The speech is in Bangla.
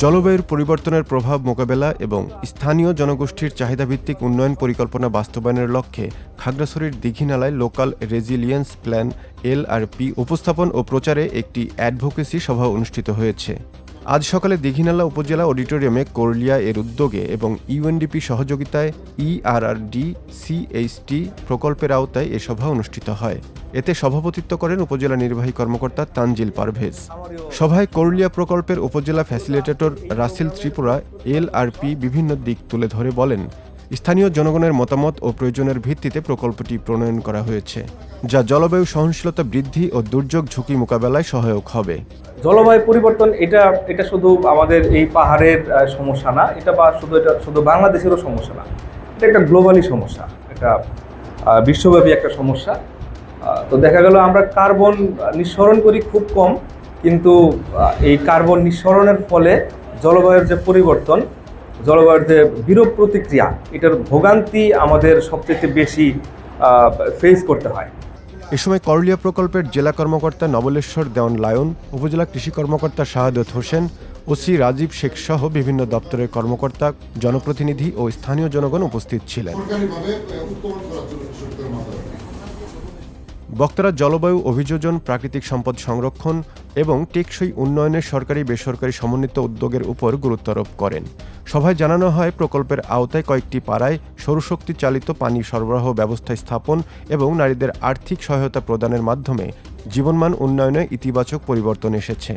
জলবায়ুর পরিবর্তনের প্রভাব মোকাবেলা এবং স্থানীয় জনগোষ্ঠীর চাহিদাভিত্তিক উন্নয়ন পরিকল্পনা বাস্তবায়নের লক্ষ্যে খাগড়াছড়ির দীঘিনালায় লোকাল রেজিলিয়েন্স প্ল্যান LRP উপস্থাপন ও প্রচারে একটি অ্যাডভোকেসি সভা অনুষ্ঠিত হয়েছে। আজ সকালে দীঘিনালা উপজেলা অডিটোরিয়ামে কোরলিয়া এর উদ্যোগে এবং UNDP সহযোগিতায় ERRD CHT প্রকল্পের আওতায় এ সভা অনুষ্ঠিত হয়। এতে সভাপতিত্ব করেন উপজেলা নির্বাহী কর্মকর্তা তানজিল পারভেজ। সভায় কোরলিয়া প্রকল্পের উপজেলা ফ্যাসিলিটেটর রাসেল ত্রিপুরা LRP বিভিন্ন দিক তুলে ধরে বলেন, স্থানীয় জনগণের মতামত ও প্রয়োজনের ভিত্তিতে প্রকল্পটি প্রণয়ন করা হয়েছে, যা জলবায়ু সহনশীলতা বৃদ্ধি ও দুর্যোগ ঝুঁকি মোকাবেলায় সহায়ক হবে। জলবায়ু পরিবর্তন এটা শুধু আমাদের এই পাহাড়ের সমস্যা না, এটা শুধু বাংলাদেশেরও সমস্যা না, এটা একটা গ্লোবালি সমস্যা, একটা বিশ্বব্যাপী একটা সমস্যা। তো দেখা গেল আমরা কার্বন নিঃসরণ করি খুব কম, কিন্তু এই কার্বন নিঃসরণের ফলে জলবায়ুর যে পরিবর্তন, জলবায়ুর যে বিরূপ প্রতিক্রিয়া, এটার ভোগান্তি আমাদের সবচেয়ে বেশি ফেস করতে হয়। এ সময় করলিয়া প্রকল্পের জেলা কর্মকর্তা নবলেশ্বর দেওয়ান লায়ন, উপজেলা কৃষি কর্মকর্তা শাহাদত হোসেন, ওসি রাজীব শেখ সহ বিভিন্ন দপ্তরের কর্মকর্তা, জনপ্রতিনিধি ও স্থানীয় জনগণ উপস্থিত ছিলেন। বক্তারা জলবায়ু অভিযোজন, প্রাকৃতিক সম্পদ সংরক্ষণ এবং টেকসই উন্নয়নের সরকারি বেসরকারি সমন্বিত উদ্যোগের উপর গুরুত্বারোপ করেন। সভায় জানানো হয়, প্রকল্পের আওতায় কয়েকটি পাড়ায় সৌরশক্তি চালিত পানি সরবরাহ ব্যবস্থা স্থাপন এবং নারীদের আর্থিক সহায়তা প্রদানের মাধ্যমে জীবনমান উন্নয়নে ইতিবাচক পরিবর্তন এসেছে।